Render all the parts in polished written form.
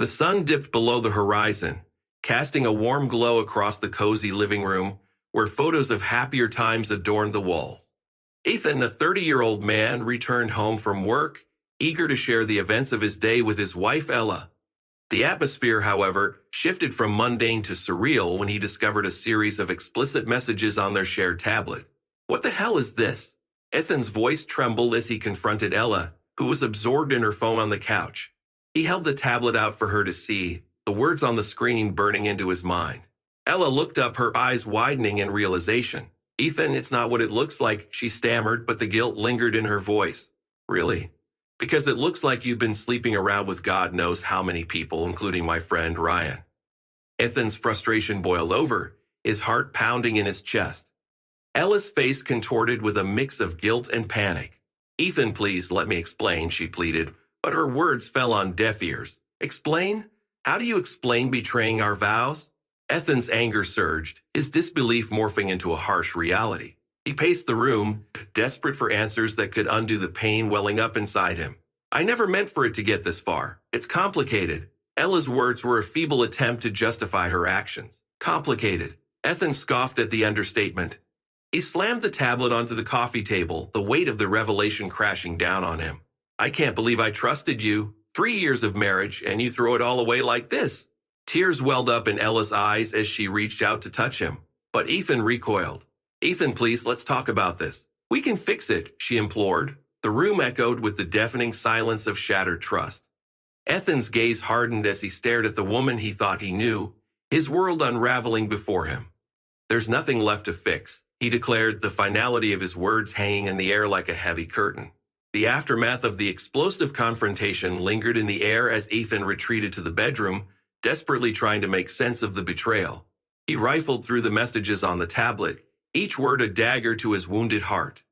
The sun dipped below the horizon, casting a warm glow across the cozy living room where photos of happier times adorned the walls. Ethan, a 30-year-old man, returned home from work, eager to share the events of his day with his wife Ella. The atmosphere, however, shifted from mundane to surreal when he discovered a series of explicit messages on their shared tablet. "What the hell is this?" Ethan's voice trembled as he confronted Ella, who was absorbed in her phone on the couch. He held the tablet out for her to see, the words on the screen burning into his mind. Ella looked up, her eyes widening in realization. "Ethan, it's not what it looks like," she stammered, but the guilt lingered in her voice. "Really? Because it looks like you've been sleeping around with God knows how many people, including my friend Ryan." Ethan's frustration boiled over, his heart pounding in his chest. Ella's face contorted with a mix of guilt and panic. "Ethan, please let me explain," she pleaded, but her words fell on deaf ears. "Explain? How do you explain betraying our vows?" Ethan's anger surged, his disbelief morphing into a harsh reality. He paced the room, desperate for answers that could undo the pain welling up inside him. "I never meant for it to get this far. It's complicated." Ella's words were a feeble attempt to justify her actions. Complicated. Ethan scoffed at the understatement. He slammed the tablet onto the coffee table, the weight of the revelation crashing down on him. "I can't believe I trusted you. 3 years of marriage, and you throw it all away like this." Tears welled up in Ella's eyes as she reached out to touch him. But Ethan recoiled. "Ethan, please, let's talk about this. We can fix it," she implored. The room echoed with the deafening silence of shattered trust. Ethan's gaze hardened as he stared at the woman he thought he knew, his world unraveling before him. "There's nothing left to fix," he declared, the finality of his words hanging in the air like a heavy curtain. The aftermath of the explosive confrontation lingered in the air as Ethan retreated to the bedroom, desperately trying to make sense of the betrayal. He rifled through the messages on the tablet, each word a dagger to his wounded heart.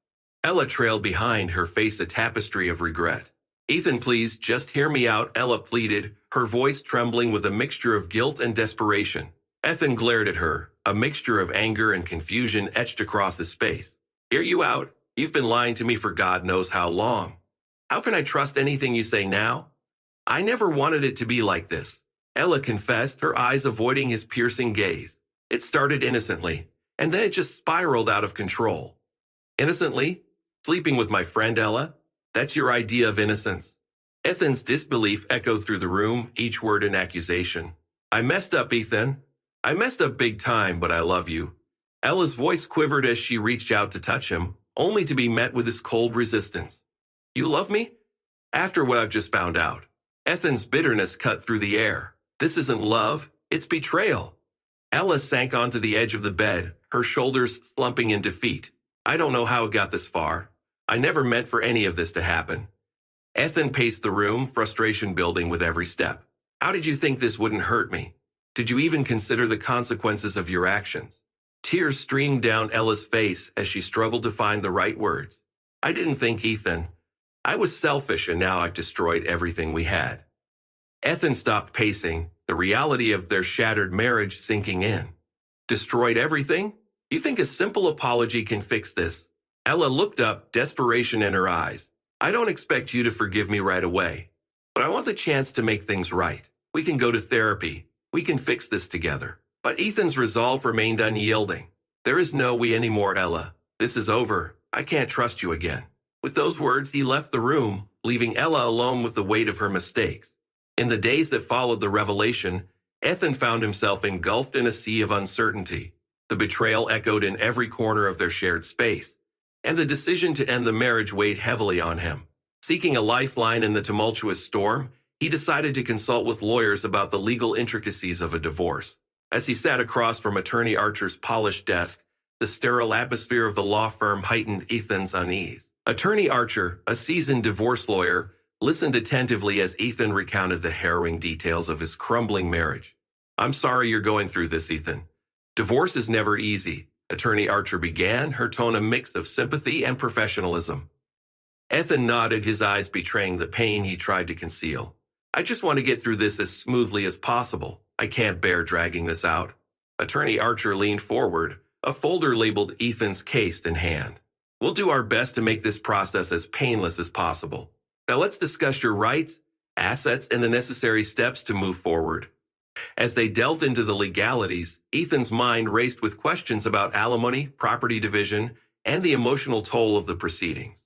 Ella trailed behind, her face a tapestry of regret. "Ethan, please, just hear me out," Ella pleaded, her voice trembling with a mixture of guilt and desperation. Ethan glared at her, a mixture of anger and confusion etched across his face. "Hear you out? You've been lying to me for God knows how long. How can I trust anything you say now? I never wanted it to be like this," Ella confessed, her eyes avoiding his piercing gaze. "It started innocently, and then it just spiraled out of control." "Innocently? Sleeping with my friend Ella? That's your idea of innocence?" Ethan's disbelief echoed through the room, each word an accusation. "I messed up, Ethan. I messed up big time, but I love you." Ella's voice quivered as she reached out to touch him, only to be met with his cold resistance. "You love me? After what I've just found out." Ethan's bitterness cut through the air. "This isn't love, it's betrayal." Ella sank onto the edge of the bed, her shoulders slumping in defeat. "I don't know how it got this far. I never meant for any of this to happen." Ethan paced the room, frustration building with every step. "How did you think this wouldn't hurt me? Did you even consider the consequences of your actions?" Tears streamed down Ella's face as she struggled to find the right words. "I didn't think, Ethan. I was selfish, and now I've destroyed everything we had." Ethan stopped pacing, the reality of their shattered marriage sinking in. "Destroyed everything? You think a simple apology can fix this?" Ella looked up, desperation in her eyes. "I don't expect you to forgive me right away, but I want the chance to make things right. We can go to therapy. We can fix this together." But Ethan's resolve remained unyielding. "There is no we anymore, Ella. This is over. I can't trust you again." With those words, he left the room, leaving Ella alone with the weight of her mistakes. In the days that followed the revelation, Ethan found himself engulfed in a sea of uncertainty. The betrayal echoed in every corner of their shared space, and the decision to end the marriage weighed heavily on him. Seeking a lifeline in the tumultuous storm, he decided to consult with lawyers about the legal intricacies of a divorce. As he sat across from Attorney Archer's polished desk, the sterile atmosphere of the law firm heightened Ethan's unease. Attorney Archer, a seasoned divorce lawyer, listened attentively as Ethan recounted the harrowing details of his crumbling marriage. "I'm sorry you're going through this, Ethan. Divorce is never easy," Attorney Archer began, her tone a mix of sympathy and professionalism. Ethan nodded, his eyes betraying the pain he tried to conceal. "I just want to get through this as smoothly as possible. I can't bear dragging this out." Attorney Archer leaned forward, a folder labeled Ethan's case in hand. "We'll do our best to make this process as painless as possible. Now let's discuss your rights, assets, and the necessary steps to move forward. As they delved into the legalities, Ethan's mind raced with questions about alimony, property division, and the emotional toll of the proceedings.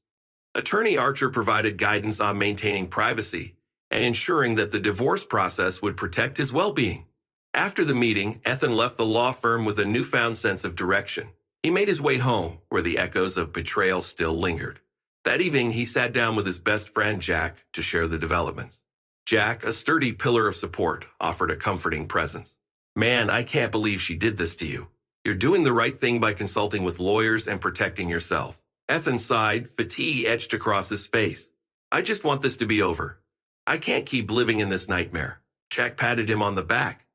Attorney Archer provided guidance on maintaining privacy and ensuring that the divorce process would protect his well-being. After the meeting, Ethan left the law firm with a newfound sense of direction. He made his way home, where the echoes of betrayal still lingered. That evening, he sat down with his best friend, Jack, to share the developments. Jack, a sturdy pillar of support, offered a comforting presence. "Man, I can't believe she did this to you. You're doing the right thing by consulting with lawyers and protecting yourself." Ethan sighed, fatigue etched across his face. "I just want this to be over. I can't keep living in this nightmare." Jack patted him on the back.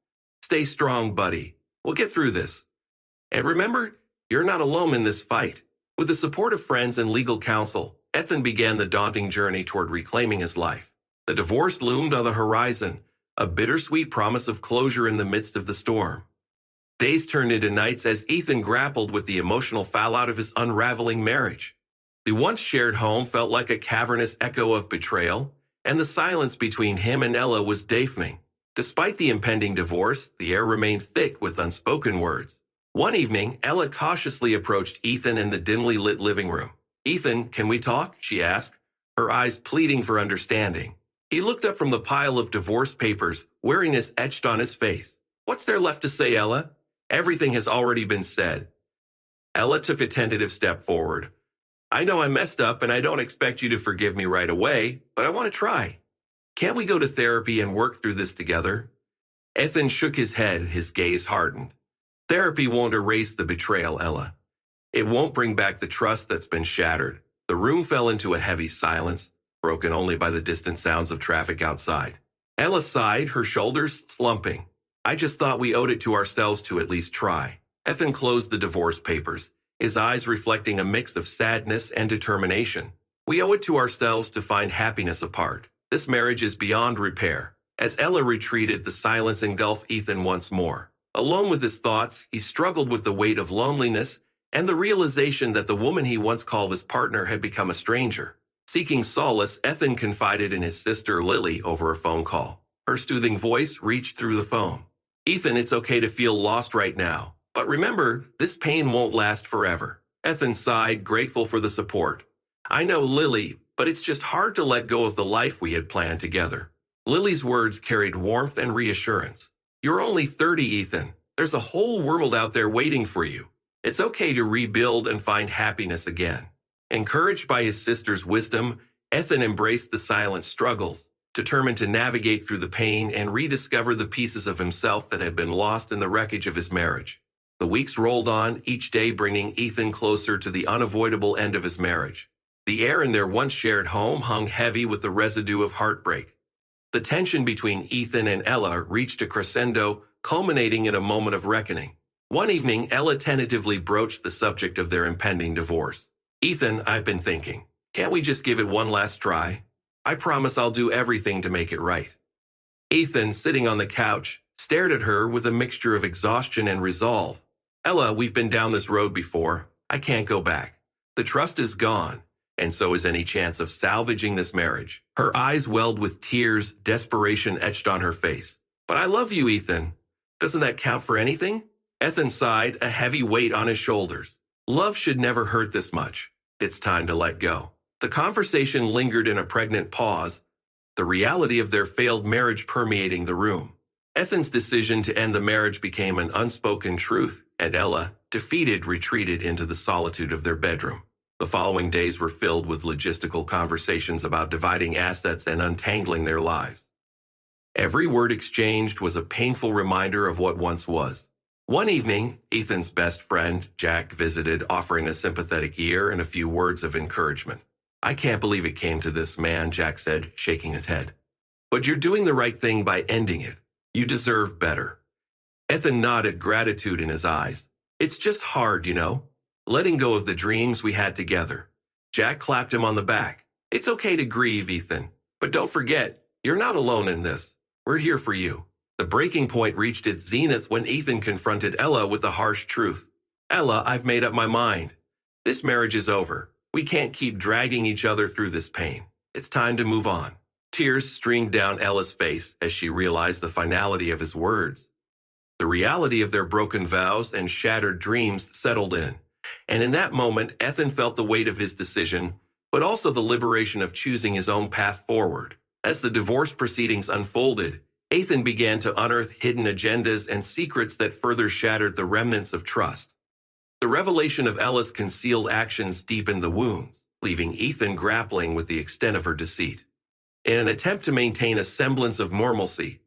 "Stay strong, buddy. We'll get through this. And remember, you're not alone in this fight." With the support of friends and legal counsel, Ethan began the daunting journey toward reclaiming his life. The divorce loomed on the horizon, a bittersweet promise of closure in the midst of the storm. Days turned into nights as Ethan grappled with the emotional fallout of his unraveling marriage. The once shared home felt like a cavernous echo of betrayal, and the silence between him and Ella was deafening. Despite the impending divorce, the air remained thick with unspoken words. One evening, Ella cautiously approached Ethan in the dimly lit living room. "Ethan, can we talk?" she asked, her eyes pleading for understanding. He looked up from the pile of divorce papers, weariness etched on his face. "What's there left to say, Ella? Everything has already been said." Ella took a tentative step forward. "I know I messed up, and I don't expect you to forgive me right away, but I want to try. Can't we go to therapy and work through this together?" Ethan shook his head, his gaze hardened. "Therapy won't erase the betrayal, Ella. It won't bring back the trust that's been shattered." The room fell into a heavy silence, broken only by the distant sounds of traffic outside. Ella sighed, her shoulders slumping. "I just thought we owed it to ourselves to at least try." Ethan closed the divorce papers, his eyes reflecting a mix of sadness and determination. "We owe it to ourselves to find happiness apart. This marriage is beyond repair." As Ella retreated, the silence engulfed Ethan once more. Alone with his thoughts, he struggled with the weight of loneliness and the realization that the woman he once called his partner had become a stranger. Seeking solace, Ethan confided in his sister Lily over a phone call. Her soothing voice reached through the phone. "Ethan, it's okay to feel lost right now. But remember, this pain won't last forever." Ethan sighed, grateful for the support. "I know, Lily, but it's just hard to let go of the life we had planned together." Lily's words carried warmth and reassurance. "You're only 30, Ethan. There's a whole world out there waiting for you. It's okay to rebuild and find happiness again." Encouraged by his sister's wisdom, Ethan embraced the silent struggles, determined to navigate through the pain and rediscover the pieces of himself that had been lost in the wreckage of his marriage. The weeks rolled on, each day bringing Ethan closer to the unavoidable end of his marriage. The air in their once shared home hung heavy with the residue of heartbreak. The tension between Ethan and Ella reached a crescendo, culminating in a moment of reckoning. One evening, Ella tentatively broached the subject of their impending divorce. "Ethan, I've been thinking, can't we just give it one last try? I promise I'll do everything to make it right." Ethan, sitting on the couch, stared at her with a mixture of exhaustion and resolve. "Ella, we've been down this road before. I can't go back. The trust is gone, and so is any chance of salvaging this marriage." Her eyes welled with tears, desperation etched on her face. "But I love you, Ethan. Doesn't that count for anything?" Ethan sighed, a heavy weight on his shoulders. "Love should never hurt this much. It's time to let go." The conversation lingered in a pregnant pause, the reality of their failed marriage permeating the room. Ethan's decision to end the marriage became an unspoken truth, and Ella, defeated, retreated into the solitude of their bedroom. The following days were filled with logistical conversations about dividing assets and untangling their lives. Every word exchanged was a painful reminder of what once was. One evening, Ethan's best friend, Jack, visited, offering a sympathetic ear and a few words of encouragement. "I can't believe it came to this, man," Jack said, shaking his head. "But you're doing the right thing by ending it. You deserve better." Ethan nodded, gratitude in his eyes. "It's just hard, letting go of the dreams we had together." Jack clapped him on the back. "It's okay to grieve, Ethan, but don't forget, you're not alone in this. We're here for you." The breaking point reached its zenith when Ethan confronted Ella with the harsh truth. "Ella, I've made up my mind. This marriage is over. We can't keep dragging each other through this pain. It's time to move on." Tears streamed down Ella's face as she realized the finality of his words. The reality of their broken vows and shattered dreams settled in, and in that moment, Ethan felt the weight of his decision, but also the liberation of choosing his own path forward. As the divorce proceedings unfolded, Ethan began to unearth hidden agendas and secrets that further shattered the remnants of trust. The revelation of Ella's concealed actions deepened the wounds, leaving Ethan grappling with the extent of her deceit. In an attempt to maintain a semblance of normalcy,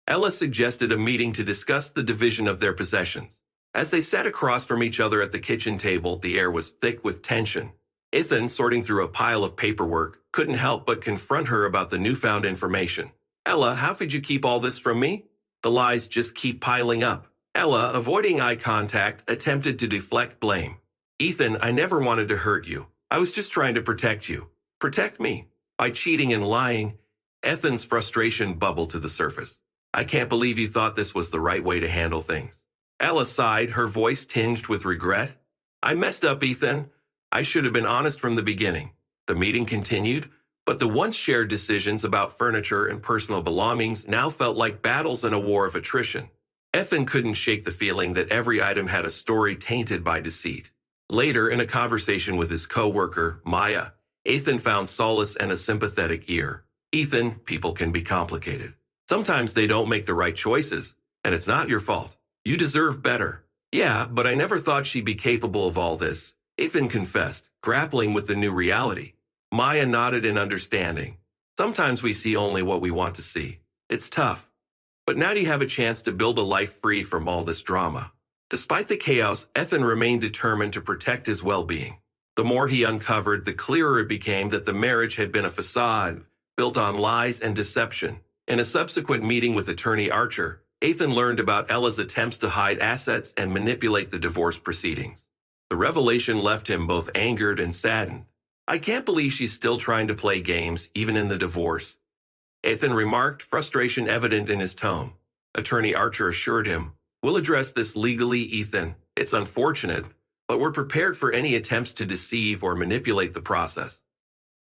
Ella suggested a meeting to discuss the division of their possessions. As they sat across from each other at the kitchen table, the air was thick with tension. Ethan, sorting through a pile of paperwork, couldn't help but confront her about the newfound information. Ella, how could you keep all this from me? The lies just keep piling up. Ella, avoiding eye contact, attempted to deflect blame. Ethan, I never wanted to hurt you. I was just trying to protect you. Protect me. By cheating and lying, Ethan's frustration bubbled to the surface. I can't believe you thought this was the right way to handle things. Ella sighed, her voice tinged with regret. I messed up, Ethan. I should have been honest from the beginning. The meeting continued, but the once shared decisions about furniture and personal belongings now felt like battles in a war of attrition. Ethan couldn't shake the feeling that every item had a story tainted by deceit. Later, in a conversation with his co-worker, Maya, Ethan found solace and a sympathetic ear. Ethan, people can be complicated. Sometimes they don't make the right choices, and it's not your fault. You deserve better. Yeah, but I never thought she'd be capable of all this, Ethan confessed, grappling with the new reality. Maya nodded in understanding. Sometimes we see only what we want to see. It's tough. But now you have a chance to build a life free from all this drama. Despite the chaos, Ethan remained determined to protect his well-being. The more he uncovered, the clearer it became that the marriage had been a facade built on lies and deception. In a subsequent meeting with attorney Archer, Ethan learned about Ella's attempts to hide assets and manipulate the divorce proceedings. The revelation left him both angered and saddened. I can't believe she's still trying to play games, even in the divorce, Ethan remarked, frustration evident in his tone. Attorney Archer assured him, We'll address this legally, Ethan. It's unfortunate, but we're prepared for any attempts to deceive or manipulate the process.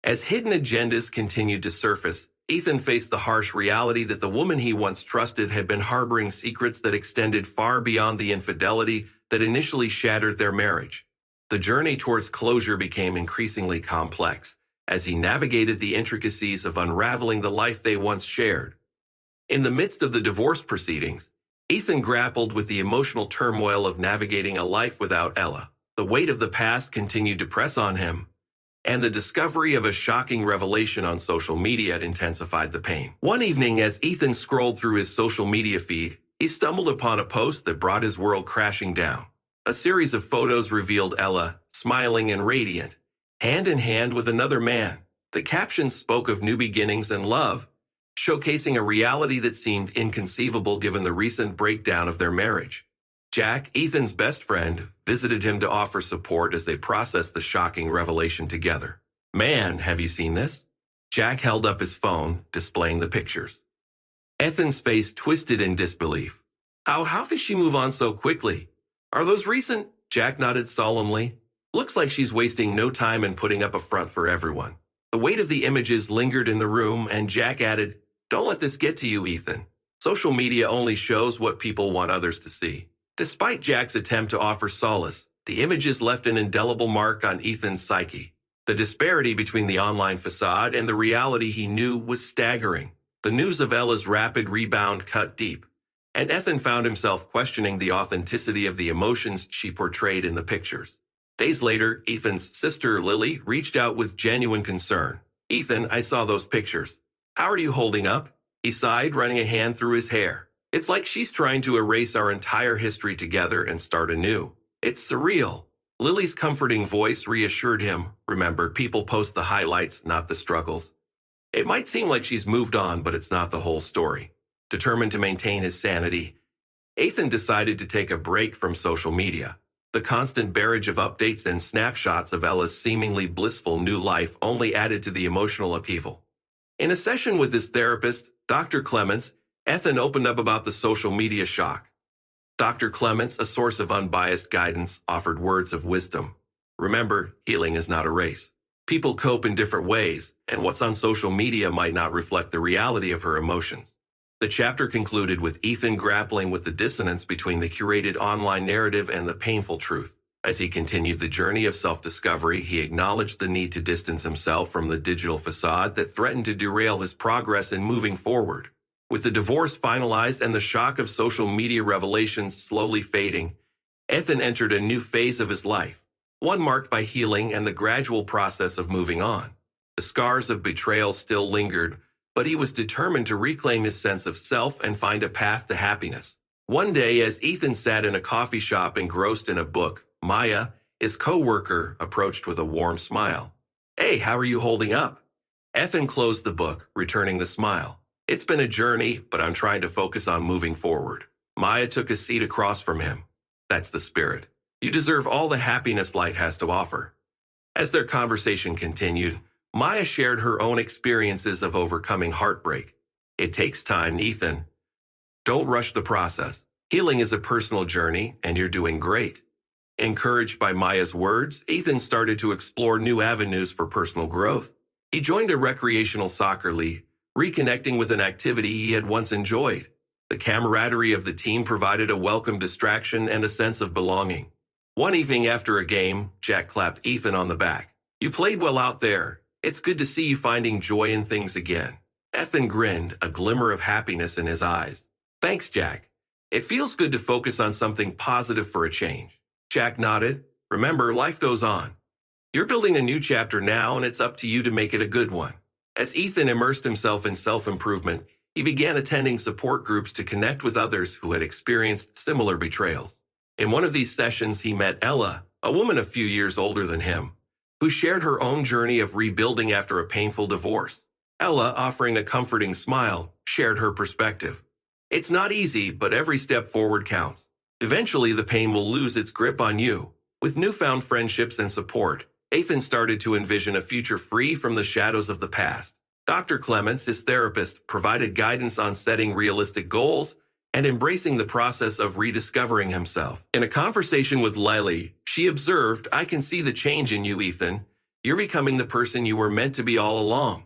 As hidden agendas continued to surface, Ethan faced the harsh reality that the woman he once trusted had been harboring secrets that extended far beyond the infidelity that initially shattered their marriage. The journey towards closure became increasingly complex as he navigated the intricacies of unraveling the life they once shared. In the midst of the divorce proceedings, Ethan grappled with the emotional turmoil of navigating a life without Ella. The weight of the past continued to press on him, and the discovery of a shocking revelation on social media intensified the pain. One evening, as Ethan scrolled through his social media feed, he stumbled upon a post that brought his world crashing down. A series of photos revealed Ella, smiling and radiant, hand in hand with another man. The captions spoke of new beginnings and love, showcasing a reality that seemed inconceivable given the recent breakdown of their marriage. Jack, Ethan's best friend, visited him to offer support as they processed the shocking revelation together. Man, have you seen this? Jack held up his phone, displaying the pictures. Ethan's face twisted in disbelief. How did she move on so quickly? Are those recent? Jack nodded solemnly. Looks like she's wasting no time in putting up a front for everyone. The weight of the images lingered in the room, and Jack added, Don't let this get to you, Ethan. Social media only shows what people want others to see. Despite Jack's attempt to offer solace, the images left an indelible mark on Ethan's psyche. The disparity between the online facade and the reality he knew was staggering. The news of Ella's rapid rebound cut deep, and Ethan found himself questioning the authenticity of the emotions she portrayed in the pictures. Days later, Ethan's sister, Lily, reached out with genuine concern. Ethan, I saw those pictures. How are you holding up? He sighed, running a hand through his hair. It's like she's trying to erase our entire history together and start anew. It's surreal. Lily's comforting voice reassured him. Remember, people post the highlights, not the struggles. It might seem like she's moved on, but it's not the whole story. Determined to maintain his sanity, Ethan decided to take a break from social media. The constant barrage of updates and snapshots of Ella's seemingly blissful new life only added to the emotional upheaval. In a session with his therapist, Dr. Clements, Ethan opened up about the social media shock. Dr. Clements, a source of unbiased guidance, offered words of wisdom. Remember, healing is not a race. People cope in different ways, and what's on social media might not reflect the reality of her emotions. The chapter concluded with Ethan grappling with the dissonance between the curated online narrative and the painful truth. As he continued the journey of self-discovery, he acknowledged the need to distance himself from the digital facade that threatened to derail his progress in moving forward. With the divorce finalized and the shock of social media revelations slowly fading, Ethan entered a new phase of his life, one marked by healing and the gradual process of moving on. The scars of betrayal still lingered, but he was determined to reclaim his sense of self and find a path to happiness. One day, as Ethan sat in a coffee shop engrossed in a book, Maya, his co-worker, approached with a warm smile. "Hey, how are you holding up?" Ethan closed the book, returning the smile. "It's been a journey, but I'm trying to focus on moving forward." Maya took a seat across from him. "That's the spirit. You deserve all the happiness life has to offer." As their conversation continued, Maya shared her own experiences of overcoming heartbreak. "It takes time, Ethan. Don't rush the process. Healing is a personal journey, and you're doing great." Encouraged by Maya's words, Ethan started to explore new avenues for personal growth. He joined a recreational soccer league, reconnecting with an activity he had once enjoyed. The camaraderie of the team provided a welcome distraction and a sense of belonging. One evening after a game, Jack clapped Ethan on the back. "You played well out there. It's good to see you finding joy in things again." Ethan grinned, a glimmer of happiness in his eyes. "Thanks, Jack. It feels good to focus on something positive for a change." Jack nodded. "Remember, life goes on. You're building a new chapter now, and it's up to you to make it a good one." As Ethan immersed himself in self-improvement, he began attending support groups to connect with others who had experienced similar betrayals. In one of these sessions, he met Ella, a woman a few years older than him, who shared her own journey of rebuilding after a painful divorce. Ella, offering a comforting smile, shared her perspective. "It's not easy, but every step forward counts. Eventually, the pain will lose its grip on you." With newfound friendships and support, Ethan started to envision a future free from the shadows of the past. Dr. Clements, his therapist, provided guidance on setting realistic goals and embracing the process of rediscovering himself. In a conversation with Lily, she observed, "I can see the change in you, Ethan. You're becoming the person you were meant to be all along."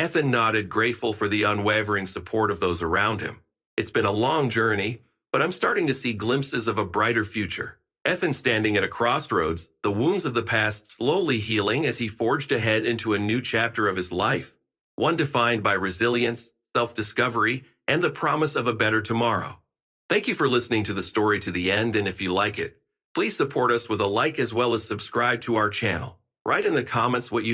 Ethan nodded, grateful for the unwavering support of those around him. "It's been a long journey, but I'm starting to see glimpses of a brighter future." Ethan standing at a crossroads, the wounds of the past slowly healing as he forged ahead into a new chapter of his life, one defined by resilience, self-discovery, and the promise of a better tomorrow. Thank you for listening to the story to the end, and if you like it, please support us with a like as well as subscribe to our channel. Write in the comments what you